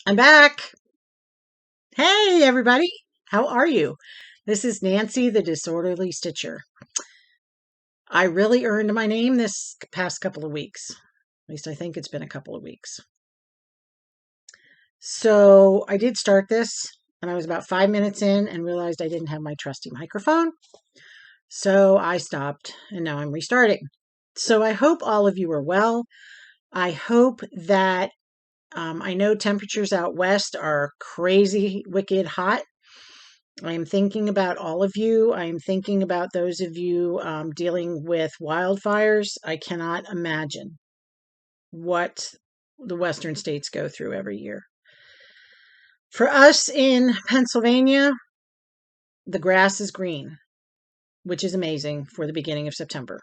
I'm back. Hey, everybody. How are you? This is Nancy, the Disorderly Stitcher. I really earned my name this past couple of weeks. At least I think it's been a couple of weeks. So I did start this, and I was about 5 minutes in and realized I didn't have my trusty microphone. So I stopped, and now I'm restarting. So I hope all of you are well. I hope that I know temperatures out west are crazy, wicked hot. I am thinking about all of you. I am thinking about those of you dealing with wildfires. I cannot imagine what the western states go through every year. For us in Pennsylvania, the grass is green, which is amazing for the beginning of September.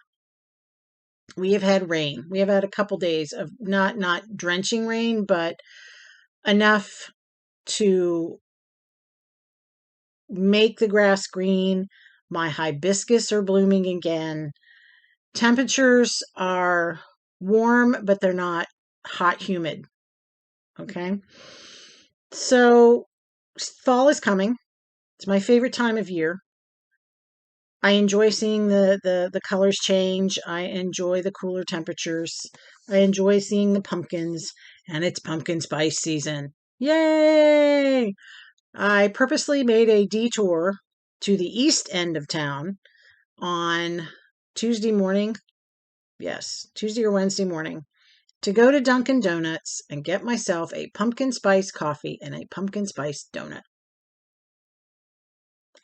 We have had rain. We have had a couple days of not drenching rain, but enough to make the grass green. My hibiscus are blooming again. Temperatures are warm, but they're not hot, humid. Okay. So fall is coming. It's my favorite time of year. I enjoy seeing the colors change. I enjoy the cooler temperatures. I enjoy seeing the pumpkins, and it's pumpkin spice season. Yay! I purposely made a detour to the east end of town on Tuesday morning. Yes, Tuesday or Wednesday morning, to go to Dunkin' Donuts and get myself a pumpkin spice coffee and a pumpkin spice donut.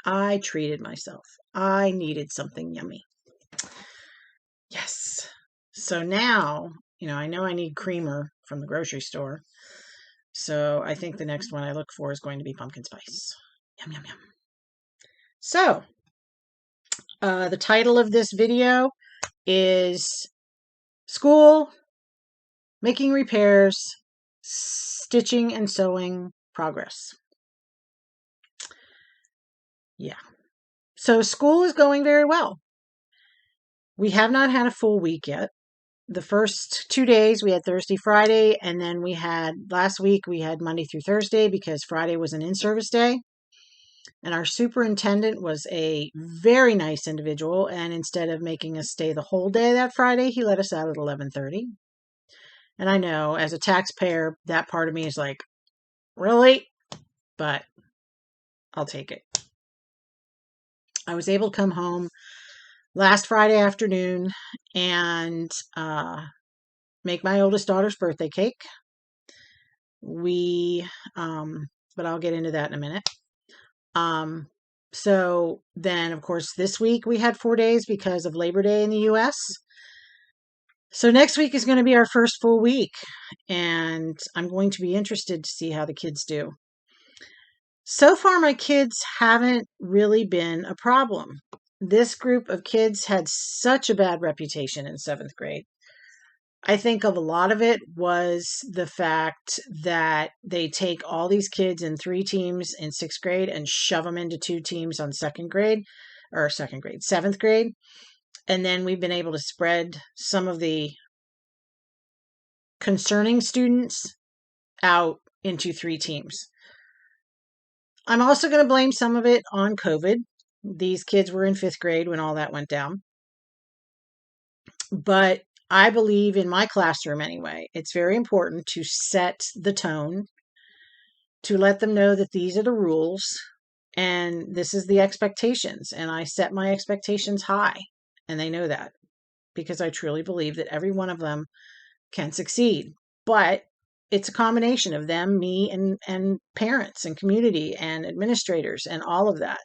I treated myself. I needed something yummy. Yes. So now, I know I need creamer from the grocery store. So I think the next one I look for is going to be pumpkin spice. Yum, yum, yum. So, the title of this video is School, Making Repairs, Stitching and Sewing Progress. Yeah. So school is going very well. We have not had a full week yet. The first 2 days we had Thursday, Friday, and then last week we had Monday through Thursday because Friday was an in-service day. And our superintendent was a very nice individual, and instead of making us stay the whole day that Friday, he let us out at 11:30. And I know, as a taxpayer, that part of me is like, really? But I'll take it. I was able to come home last Friday afternoon and make my oldest daughter's birthday cake. But I'll get into that in a minute. So then, of course, this week we had 4 days because of Labor Day in the U.S. So next week is going to be our first full week, and I'm going to be interested to see how the kids do. So far, my kids haven't really been a problem. This group of kids had such a bad reputation in 7th grade. I think a lot of it was the fact that they take all these kids in 3 teams in 6th grade and shove them into 2 teams on 7th grade. And then we've been able to spread some of the concerning students out into 3 teams. I'm also going to blame some of it on COVID. These kids were in 5th grade when all that went down. But I believe in my classroom anyway, it's very important to set the tone, to let them know that these are the rules and this is the expectations. And I set my expectations high, and they know that because I truly believe that every one of them can succeed. But it's a combination of them, me, and parents and community and administrators and all of that.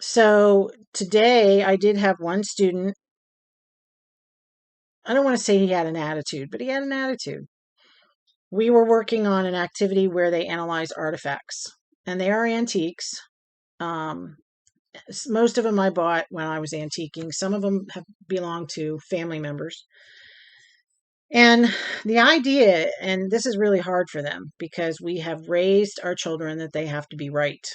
So today I did have one student. I don't want to say he had an attitude, but he had an attitude. We were working on an activity where they analyze artifacts, and they are antiques. Most of them I bought when I was antiquing. Some of them have belonged to family members. And the idea, and this is really hard for them because we have raised our children that they have to be right.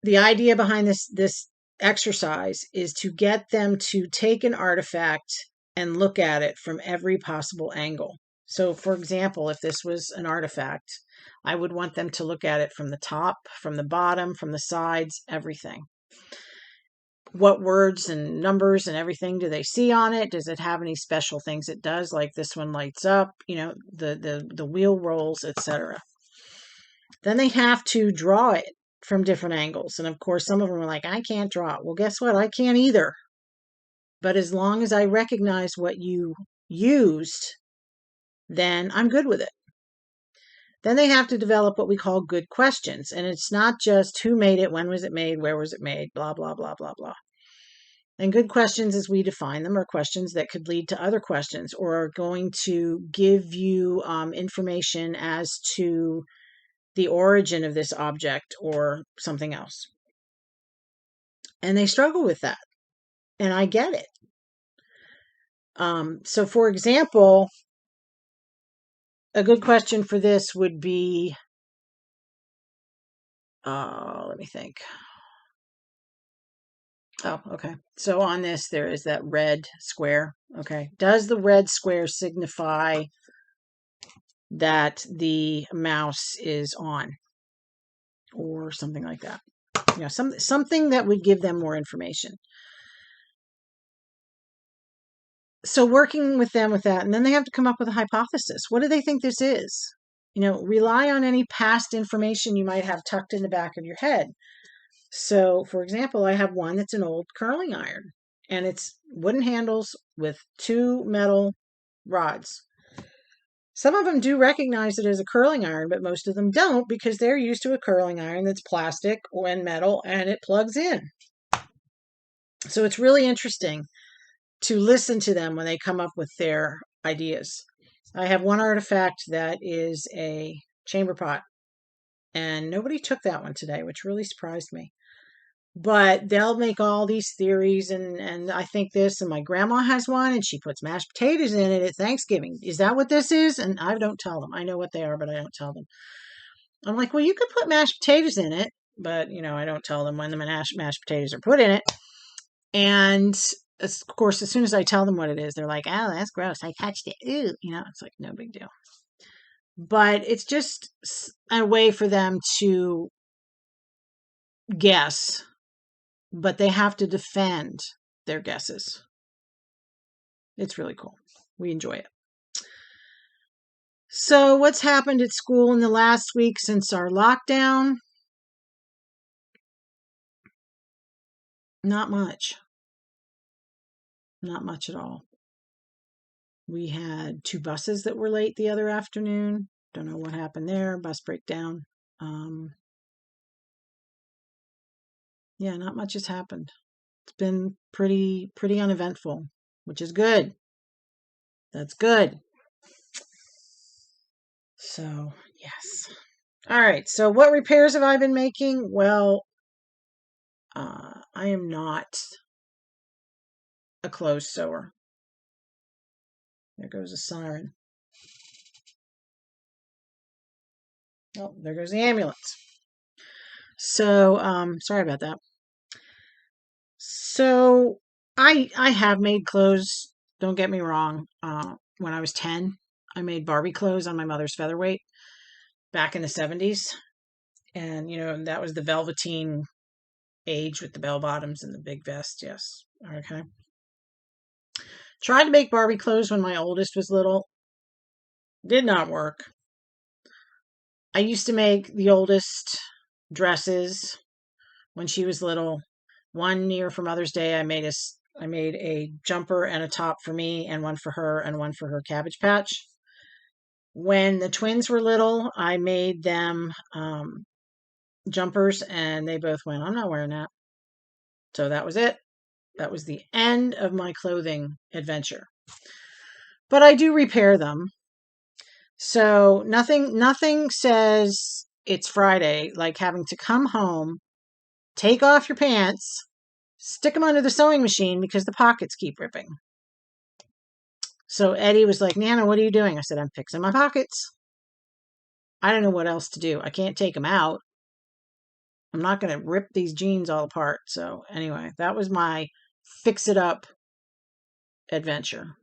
The idea behind this exercise is to get them to take an artifact and look at it from every possible angle. So, for example, if this was an artifact, I would want them to look at it from the top, from the bottom, from the sides, everything. What words and numbers and everything do they see on it? Does it have any special things it does, like this one lights up, the wheel rolls, etc. Then they have to draw it from different angles. And of course, some of them are like, I can't draw it. Well, guess what? I can't either. But as long as I recognize what you used, then I'm good with it. Then they have to develop what we call good questions. And it's not just who made it, when was it made, where was it made, blah, blah, blah, blah, blah. And good questions, as we define them, are questions that could lead to other questions or are going to give you information as to the origin of this object or something else. And they struggle with that. And I get it. So, for example, a good question for this would be, let me think. Oh, okay. So on this, there is that red square. Okay. Does the red square signify that the mouse is on or something like that? Something that would give them more information. So working with them with that, and then they have to come up with a hypothesis. What do they think this is? Rely on any past information you might have tucked in the back of your head. So, for example, I have one that's an old curling iron, and it's wooden handles with 2 metal rods. Some of them do recognize it as a curling iron, but most of them don't because they're used to a curling iron that's plastic and metal, and it plugs in. So it's really interesting to listen to them when they come up with their ideas. I have one artifact that is a chamber pot, and nobody took that one today, which really surprised me. But they'll make all these theories, and I think this, and my grandma has one, and she puts mashed potatoes in it at Thanksgiving. Is that what this is? And I don't tell them. I know what they are, but I don't tell them. I'm like, well, you could put mashed potatoes in it, but, I don't tell them when the mashed potatoes are put in it. And, of course, as soon as I tell them what it is, they're like, oh, that's gross. I touched it. Ew. It's like, no big deal. But it's just a way for them to guess, but they have to defend their guesses. It's really cool. We enjoy it. So what's happened at school in the last week since our lockdown? Not much. Not much at all. We had 2 buses that were late the other afternoon. Don't know what happened there. Bus breakdown. Yeah, not much has happened. It's been pretty uneventful, which is good. That's good. So, yes. All right. So what repairs have I been making? Well, I am not a clothes sewer. There goes a siren. Oh, there goes the ambulance. So, sorry about that. So, I have made clothes. Don't get me wrong. When I was 10, I made Barbie clothes on my mother's featherweight back in the 70s. And, that was the velveteen age with the bell bottoms and the big vest. Yes. Okay. Tried to make Barbie clothes when my oldest was little. Did not work. I used to make the oldest dresses when she was little. One year for Mother's Day, I made a jumper and a top for me, and one for her, and one for her Cabbage Patch. When the twins were little, I made them jumpers, and they both went, I'm not wearing that. So that was it. That was the end of my clothing adventure. But I do repair them. So nothing says it's Friday like having to come home, take off your pants, stick them under the sewing machine because the pockets keep ripping. So Eddie was like, Nana, what are you doing? I said, I'm fixing my pockets. I don't know what else to do. I can't take them out. I'm not going to rip these jeans all apart. So anyway, that was my fix it up adventure.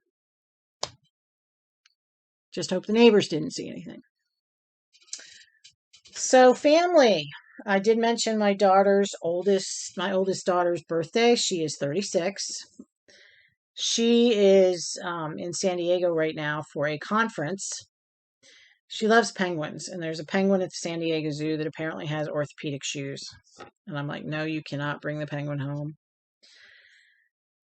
Just hope the neighbors didn't see anything. So family, I did mention my oldest daughter's birthday. She is 36. She is in San Diego right now for a conference. She loves penguins, and there's a penguin at the San Diego Zoo that apparently has orthopedic shoes. And I'm like, no, you cannot bring the penguin home.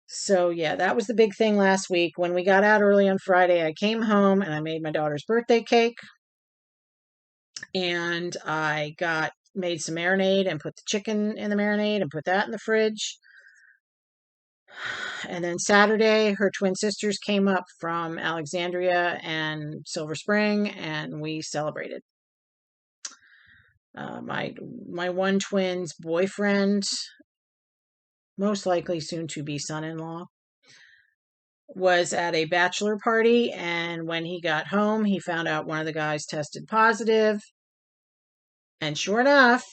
So yeah, that was the big thing last week. When we got out early on Friday, I came home and I made my daughter's birthday cake. And I made some marinade and put the chicken in the marinade and put that in the fridge. And then Saturday, her twin sisters came up from Alexandria and Silver Spring, and we celebrated. My one twin's boyfriend, most likely soon to be son-in-law, was at a bachelor party, and when he got home, he found out one of the guys tested positive. And sure enough,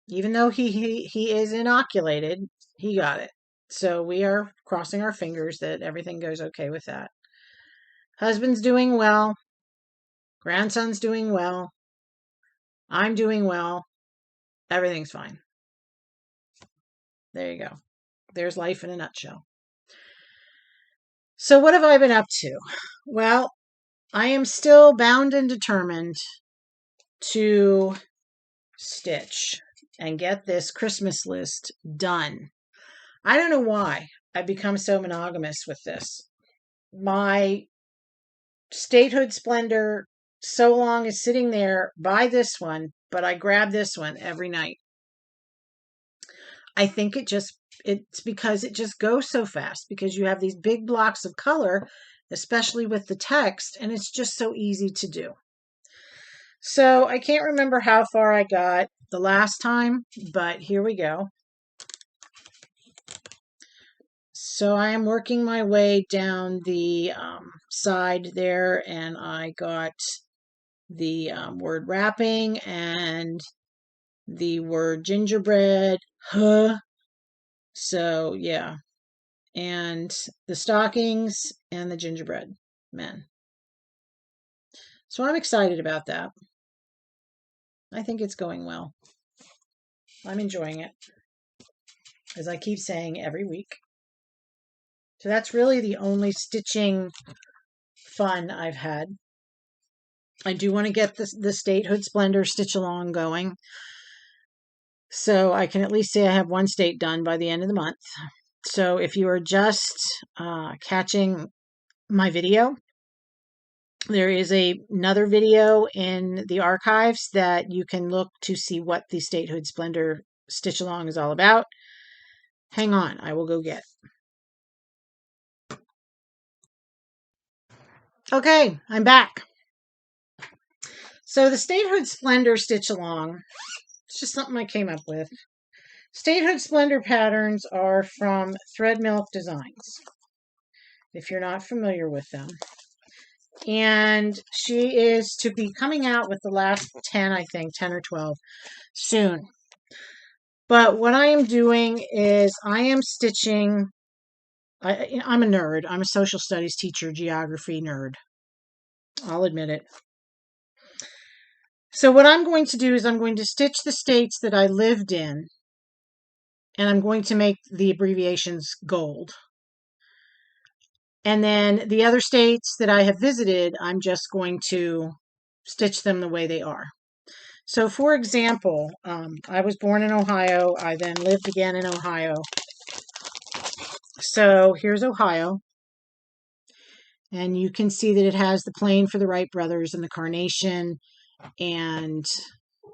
even though he is inoculated, he got it. So we are crossing our fingers that everything goes okay with that. Husband's doing well. Grandson's doing well. I'm doing well. Everything's fine. There you go. There's life in a nutshell. So what have I been up to? Well, I am still bound and determined to stitch and get this Christmas list done. I don't know why I've become so monogamous with this. My Statehood Splendor so long is sitting there by this one, but I grab this one every night. I think it's because it just goes so fast, because you have these big blocks of color, especially with the text, and it's just so easy to do. So I can't remember how far I got the last time, but here we go. So I am working my way down the side there, and I got the word wrapping and the word gingerbread. So yeah, and the stockings and the gingerbread men. So I'm excited about that. I think it's going well. I'm enjoying it, as I keep saying every week. So that's really the only stitching fun I've had. I do want to get the Statehood Splendor stitch along going, so I can at least say I have one state done by the end of the month. So if you are just catching my video, there is another video in the archives that you can look to see what the Statehood Splendor stitch along is all about. Hang on, I will go get it. Okay, I'm back. So the Statehood Splendor stitch along, it's just something I came up with. Statehood Splendor patterns are from Thread Milk Designs, if you're not familiar with them. And she is to be coming out with the last 10, I think, 10 or 12 soon. But what I am doing is I am stitching, I'm a nerd. I'm a social studies teacher, geography nerd. I'll admit it. So what I'm going to do is I'm going to stitch the states that I lived in, and I'm going to make the abbreviations gold. And then the other states that I have visited, I'm just going to stitch them the way they are. So for example, I was born in Ohio. I then lived again in Ohio. So here's Ohio. And you can see that it has the plane for the Wright brothers and the carnation and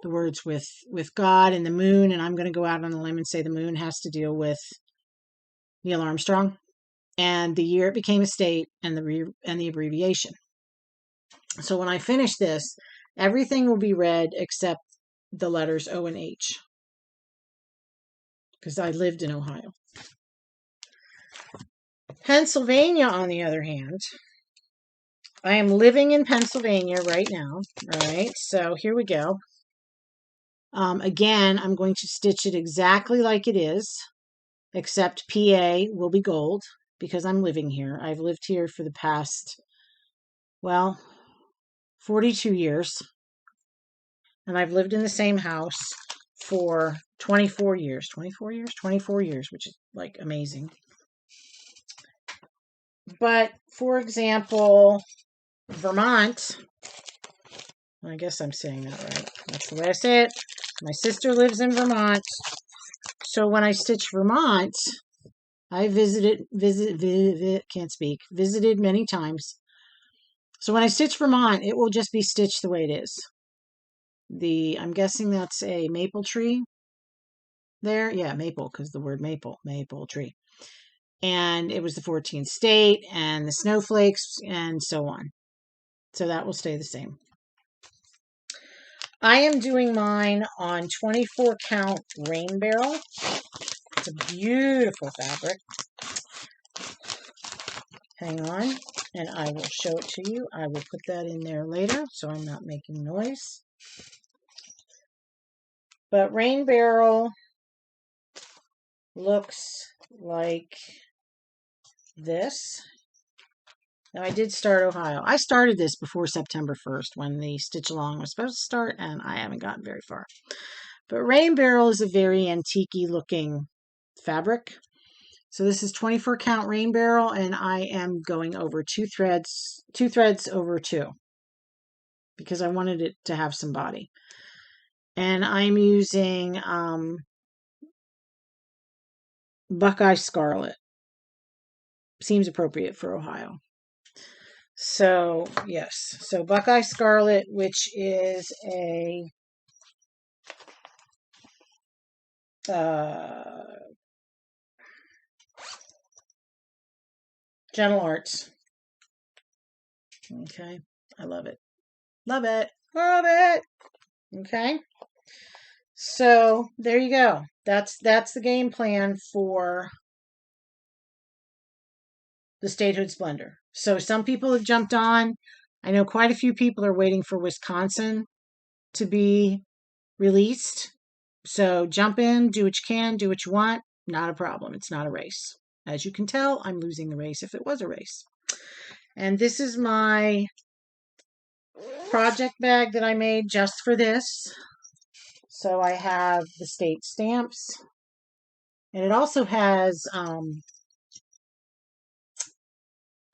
the words with God and the moon. And I'm going to go out on a limb and say the moon has to deal with Neil Armstrong and the year it became a state and the abbreviation. So when I finish this, everything will be red except the letters O and H, because I lived in Ohio. Pennsylvania, on the other hand, I am living in Pennsylvania right now. All right, so here we go. Again, I'm going to stitch it exactly like it is, except PA will be gold because I'm living here. I've lived here for the past, well, 42 years. And I've lived in the same house for 24 years. 24 years? 24 years, which is like amazing. But for example, Vermont, I guess I'm saying that right. That's the way I say it. My sister lives in Vermont. So when I stitch Vermont, I visited many times. So when I stitch Vermont, it will just be stitched the way it is. I'm guessing that's a maple tree there. Yeah, maple, because the word maple tree. And it was the 14th state and the snowflakes and so on. So that will stay the same. I am doing mine on 24 count rain barrel. It's a beautiful fabric. Hang on, and I will show it to you. I will put that in there later so I'm not making noise. But rain barrel looks like this. Now, I did start Ohio. I started this before September 1st when the stitch along was supposed to start, and I haven't gotten very far. But rain barrel is a very antique-y looking fabric. So this is 24 count rain barrel, and I am going over two threads over two, because I wanted it to have some body. And I'm using Buckeye Scarlet. Seems appropriate for Ohio. So, yes. So Buckeye Scarlet, which is a Gentle Arts. Okay. I love it. Love it. Love it. Okay. So there you go. That's the game plan for the Statehood Splendor. So some people have jumped on. I know quite a few people are waiting for Wisconsin to be released. So jump in, do what you can, do what you want. Not a problem. It's not a race. As you can tell, I'm losing the race if it was a race. And this is my project bag that I made just for this. So I have the state stamps. And it also has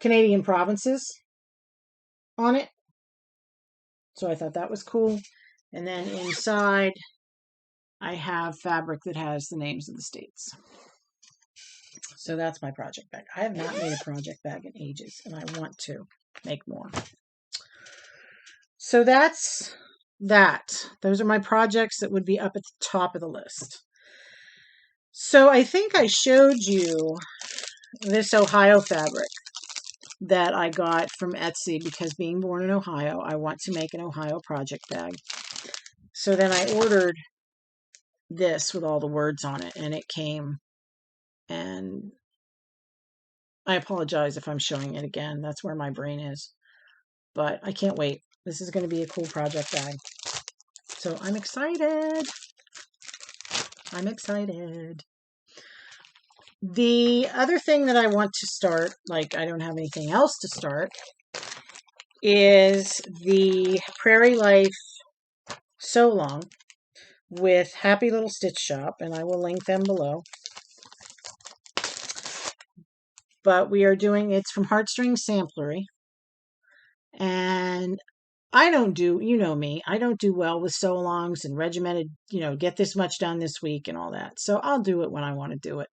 Canadian provinces on it. So I thought that was cool. And then inside, I have fabric that has the names of the states. So that's my project bag. I have not made a project bag in ages, and I want to make more. So that's that. Those are my projects that would be up at the top of the list. So I think I showed you this Ohio fabric that I got from Etsy because being born in Ohio, I want to make an Ohio project bag. So then I ordered this with all the words on it, and it came. And I apologize if I'm showing it again. That's where my brain is. But I can't wait. This is going to be a cool project bag. So I'm excited. I'm excited. The other thing that I want to start, like I don't have anything else to start, is the Prairie Life Sew Long with Happy Little Stitch Shop, and I will link them below. But we are doing, it's from Heartstring Samplery. And I don't do, you know me, I don't do well with sew-alongs and regimented, get this much done this week and all that. So I'll do it when I want to do it.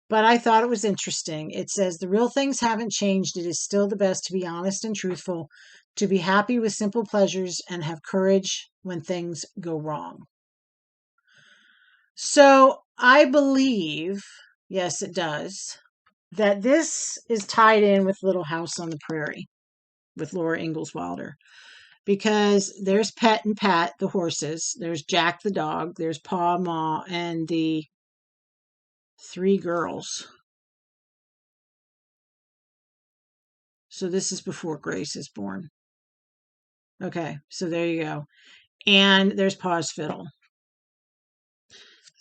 But I thought it was interesting. It says, the real things haven't changed. It is still the best to be honest and truthful, to be happy with simple pleasures, and have courage when things go wrong. So I believe, yes, it does, that this is tied in with Little House on the Prairie with Laura Ingalls Wilder. Because there's Pet and Pat, the horses. There's Jack the dog. There's Pa, Ma, and the 3 girls. So this is before Grace is born. Okay, so there you go. And there's Pa's fiddle.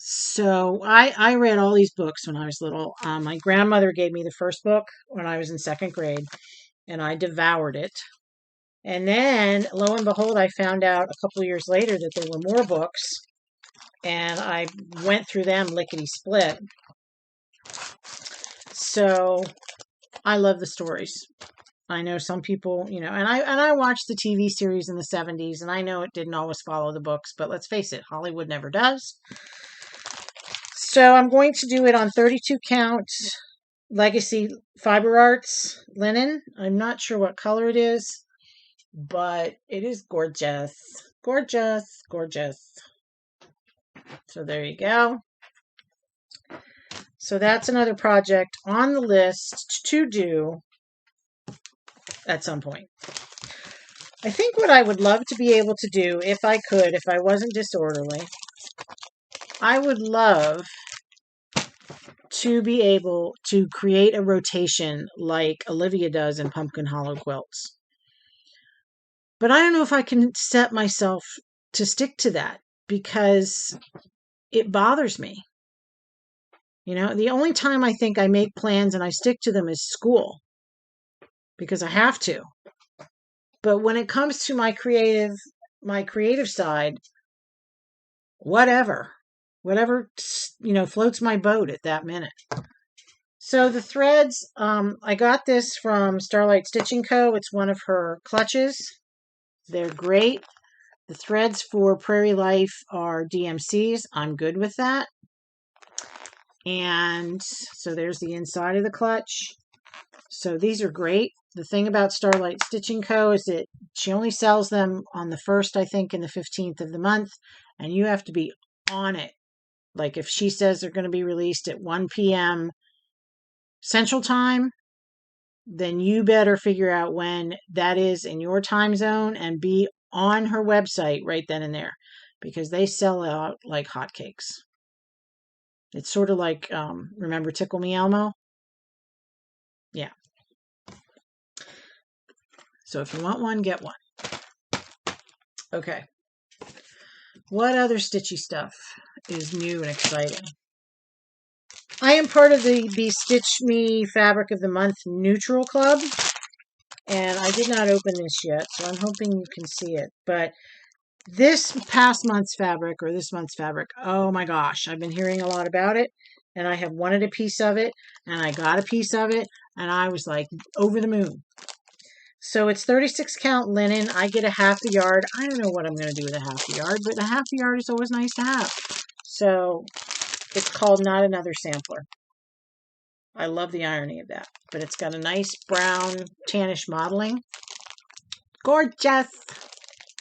So I read all these books when I was little. My grandmother gave me the first book when I was in 2nd grade. and I devoured it. And then, lo and behold, I found out a couple of years later that there were more books, and I went through them lickety split. So I love the stories. I know some people, and I watched the TV series in the 70s, and I know it didn't always follow the books, but let's face it, Hollywood never does. So I'm going to do it on 32 count Legacy Fiber Arts linen. I'm not sure what color it is, but it is gorgeous. Gorgeous, gorgeous. So there you go. So that's another project on the list to do at some point. I think what I would love to be able to do, if I could, if I wasn't disorderly, I would love to be able to create a rotation like Olivia does in Pumpkin Hollow Quilts. But I don't know if I can set myself to stick to that because it bothers me. The only time I think I make plans and I stick to them is school because I have to. But when it comes to my creative side, whatever, floats my boat at that minute. So the threads, I got this from Starlight Stitching Co. It's one of her clutches. They're great. The threads for Prairie Life are DMCs. I'm good with that. And so there's the inside of the clutch. So these are great. The thing about Starlight Stitching Co. is that she only sells them on the 1st, I think, and the 15th of the month. And you have to be on it. Like if she says they're going to be released at 1 p.m. Central Time, then you better figure out when that is in your time zone and be on her website right then and there because they sell out like hotcakes. It's sort of like, remember Tickle Me Elmo? Yeah. So if you want one, get one. Okay. What other stitchy stuff is new and exciting? I am part of the Be Stitch Me Fabric of the Month Neutral Club, and I did not open this yet, so I'm hoping you can see it. But this month's fabric, oh my gosh, I've been hearing a lot about it, and I have wanted a piece of it, and I got a piece of it, and I was like over the moon. So it's 36 count linen. I get a half a yard. I don't know what I'm going to do with a half a yard, but a half a yard is always nice to have. So it's called Not Another Sampler. I love the irony of that. But it's got a nice brown tannish modeling. Gorgeous.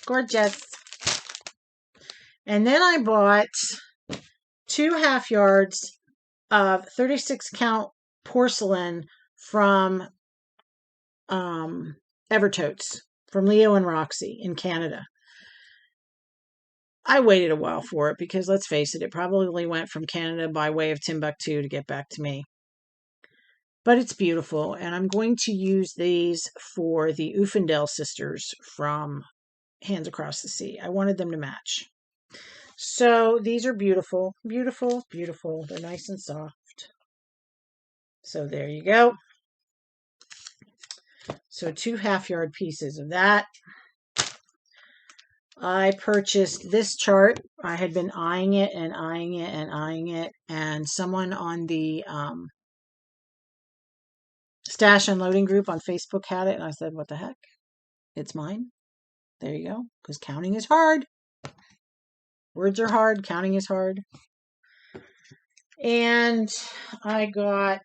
Gorgeous. And then I bought 2 half yards of 36 count porcelain from Evertotes, from Leo and Roxy in Canada. I waited a while for it because let's face it probably went from Canada by way of Timbuktu to get back to me. But it's beautiful, and I'm going to use these for the Ufendale sisters from Hands Across the Sea. I wanted them to match. So these are beautiful, beautiful, beautiful. They're nice and soft. So there you go. So 2 half yard pieces of that. I purchased this chart. I had been eyeing it and eyeing it and eyeing it, and someone on the Stash Unloading group on Facebook had it, and I said, what the heck? It's mine. There you go. Because counting is hard. Words are hard. Counting is hard. And I got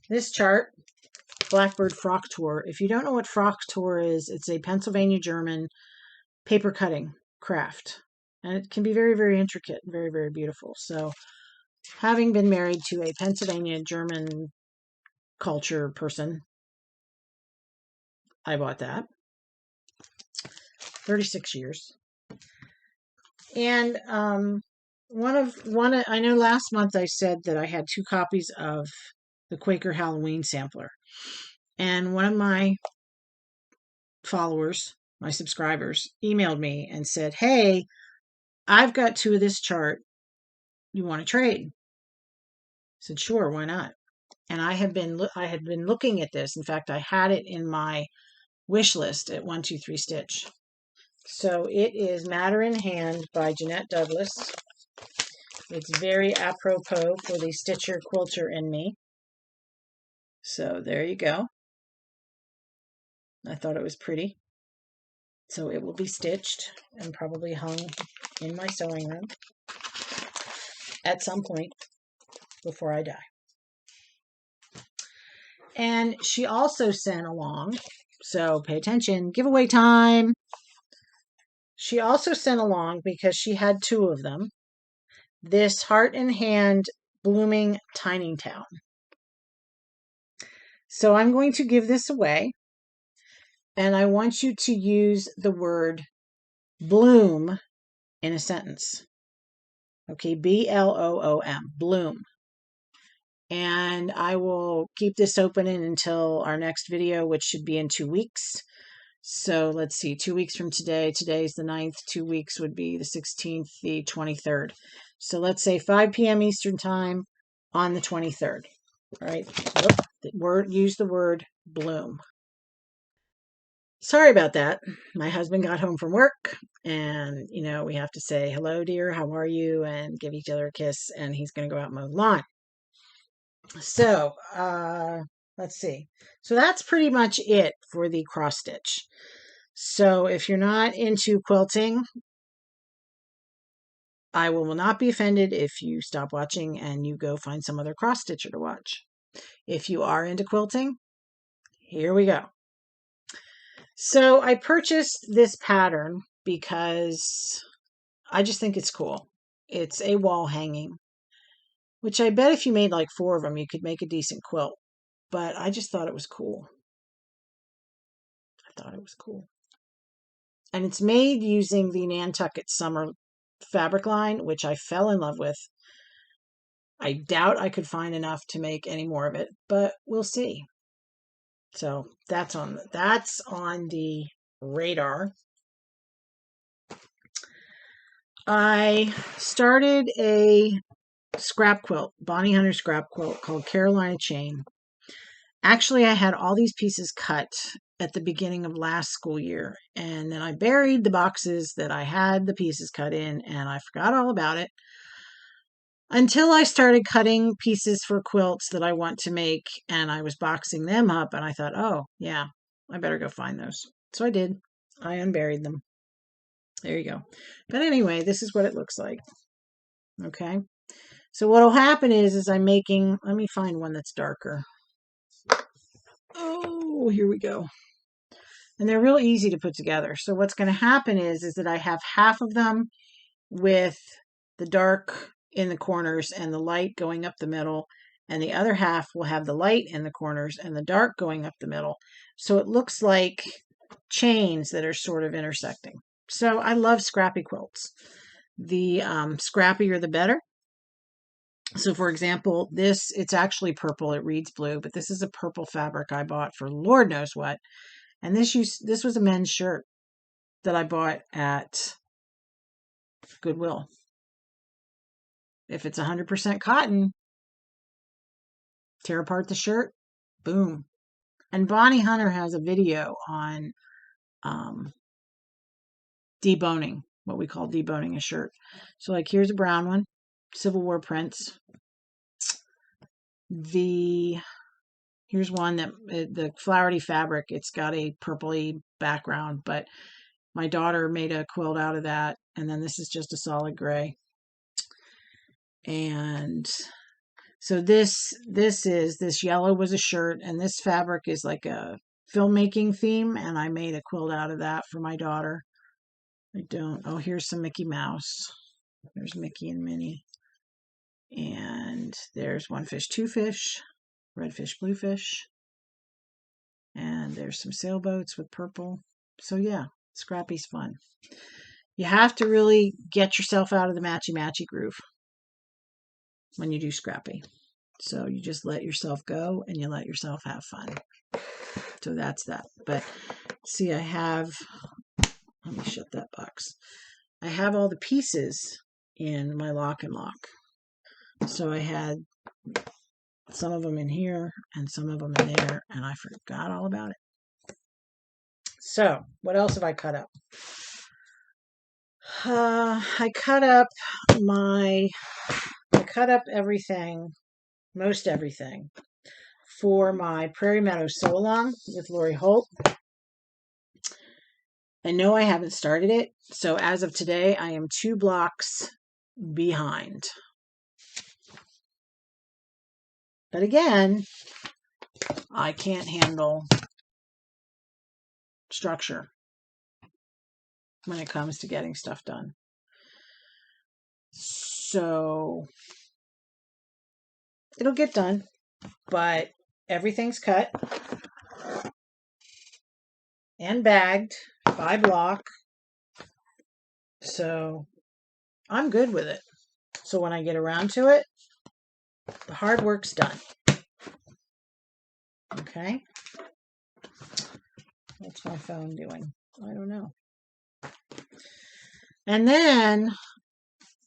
this chart, Blackbird Frock Tour. If you don't know what Frock Tour is, it's a Pennsylvania German paper cutting craft. And it can be very, very intricate, very, very beautiful. So having been married to a Pennsylvania German culture person, I bought that. 36 years. And I know last month I said that I had 2 copies of the Quaker Halloween sampler. And one of my followers, my subscribers, emailed me and said, hey, I've got 2 of this chart. You want to trade? I said, sure, why not? and I had been looking at this. In fact, I had it in my wish list at 123 Stitch. So it is Matter in Hand by Jeanette Douglas. It's very apropos for the Stitcher quilter in me. So there you go. I thought it was pretty. So it will be stitched and probably hung in my sewing room at some point before I die. And she also sent along, so pay attention, giveaway time. She also sent along, because she had two of them, this Heart in Hand Blooming Tiny Town. So I'm going to give this away, and I want you to use the word bloom in a sentence. Okay, B-L-O-O-M, bloom. And I will keep this open until our next video, which should be in 2 weeks. So let's see, 2 weeks from today. Today's the 9th. 2 weeks would be the 16th, the 23rd. So let's say 5 p.m. Eastern Time on the 23rd. All right. Use the word bloom. Sorry about that. My husband got home from work, and, we have to say, hello, dear, how are you? And give each other a kiss, and he's going to go out and mow the lawn. So, let's see. So that's pretty much it for the cross stitch. So if you're not into quilting, I will not be offended if you stop watching and you go find some other cross stitcher to watch. If you are into quilting, here we go. So I purchased this pattern because I just think it's cool. It's a wall hanging, which I bet if you made like 4 of them, you could make a decent quilt. But I just thought it was cool. And it's made using the Nantucket Summer fabric line, which I fell in love with. I doubt I could find enough to make any more of it, but we'll see. So that's on the radar. I started a scrap quilt, Bonnie Hunter scrap quilt called Carolina Chain. Actually, I had all these pieces cut at the beginning of last school year, and then I buried the boxes that I had the pieces cut in, and I forgot all about it until I started cutting pieces for quilts that I want to make, and I was boxing them up, and I thought, oh, yeah, I better go find those. So I did. I unburied them. There you go. But anyway, this is what it looks like. Okay. So what will happen is I'm making, let me find one that's darker. Oh, here we go. And they're real easy to put together. So what's going to happen is that I have half of them with the dark in the corners and the light going up the middle, and the other half will have the light in the corners and the dark going up the middle. So it looks like chains that are sort of intersecting. So I love scrappy quilts. The scrappier the better. So for example, it's actually purple. It reads blue, but this is a purple fabric I bought for Lord knows what. And this was a men's shirt that I bought at Goodwill. If it's 100% cotton, tear apart the shirt, boom. And Bonnie Hunter has a video on deboning, what we call deboning a shirt. So like here's a brown one, Civil War prints. Here's one that the flowery fabric, it's got a purpley background, but my daughter made a quilt out of that. And then this is just a solid gray. And so this yellow was a shirt, and this fabric is like a filmmaking theme, and I made a quilt out of that for my daughter. Here's some Mickey Mouse. There's Mickey and Minnie. And there's one fish, two fish, red fish, blue fish. And there's some sailboats with purple. So yeah, scrappy's fun. You have to really get yourself out of the matchy-matchy groove when you do scrappy. So you just let yourself go and you let yourself have fun. So that's that. But see, let me shut that box. I have all the pieces in my lock and lock. So I had some of them in here and some of them in there, and I forgot all about it. So, what else have I cut up? I cut up everything, most everything, for my Prairie Meadow sew along with Lori Holt. And no, I haven't started it. So as of today, I am 2 blocks behind. But again, I can't handle structure when it comes to getting stuff done. So it'll get done, but everything's cut and bagged by block. So I'm good with it. So when I get around to it, the hard work's done. Okay? What's my phone doing? I don't know. And then,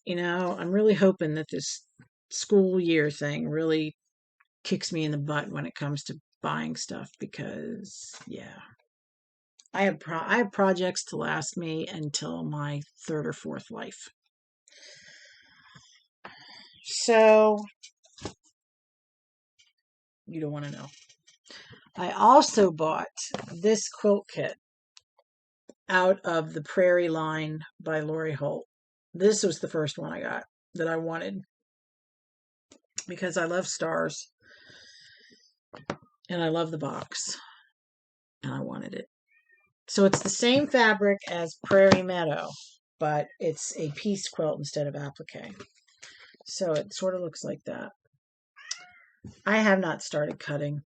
I'm really hoping that this school year thing really kicks me in the butt when it comes to buying stuff because, yeah, I have projects to last me until my 3rd or 4th life. So, you don't want to know. I also bought this quilt kit out of the Prairie line by Lori Holt. This was the first one I got that I wanted because I love stars and I love the box and I wanted it. So it's the same fabric as Prairie Meadow, but it's a piece quilt instead of applique. So it sort of looks like that. I have not started cutting.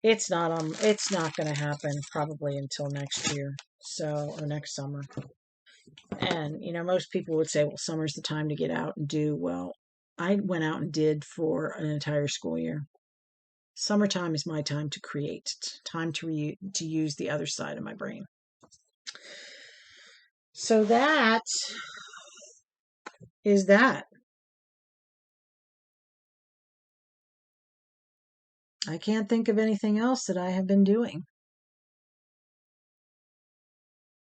It's not going to happen probably until next year, or next summer. And most people would say, well, summer's the time to get out and do. Well, I went out and did for an entire school year. Summertime is my time to create, time to use the other side of my brain. So that is that. I can't think of anything else that I have been doing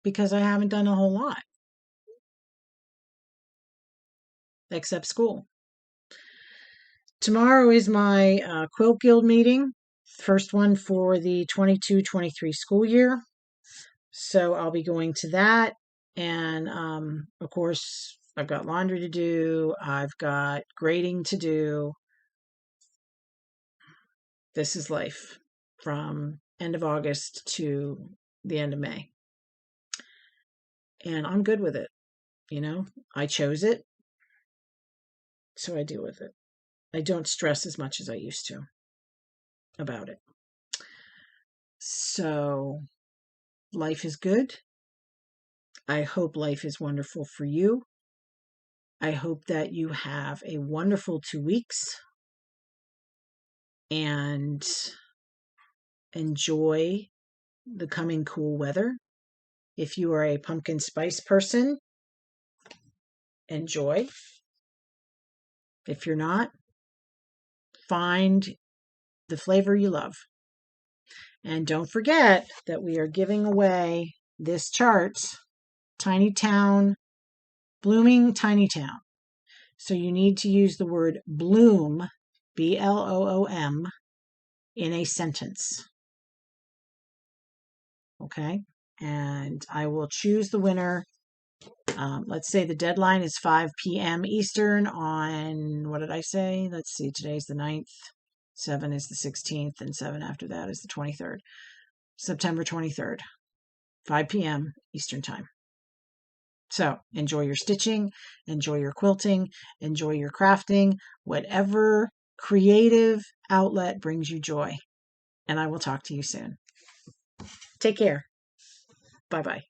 because I haven't done a whole lot except school. Tomorrow is my Quilt Guild meeting, first one for the 22-23 school year. So I'll be going to that. And of course, I've got laundry to do. I've got grading to do. This is life from end of August to the end of May. And I'm good with it. I chose it. So I deal with it. I don't stress as much as I used to about it. So life is good. I hope life is wonderful for you. I hope that you have a wonderful 2 weeks and enjoy the coming cool weather. If you are a pumpkin spice person, enjoy. If you're not, find the flavor you love. And don't forget that we are giving away this chart, Tiny Town, Blooming Tiny Town. So you need to use the word bloom, B-L-O-O-M, in a sentence. Okay? And I will choose the winner. Let's say the deadline is 5 p.m. Eastern on, what did I say? Let's see, today's the 9th, 7 is the 16th, and 7 after that is the 23rd. September 23rd, 5 p.m. Eastern Time. So enjoy your stitching, enjoy your quilting, enjoy your crafting, whatever creative outlet brings you joy. And I will talk to you soon. Take care. Bye-bye.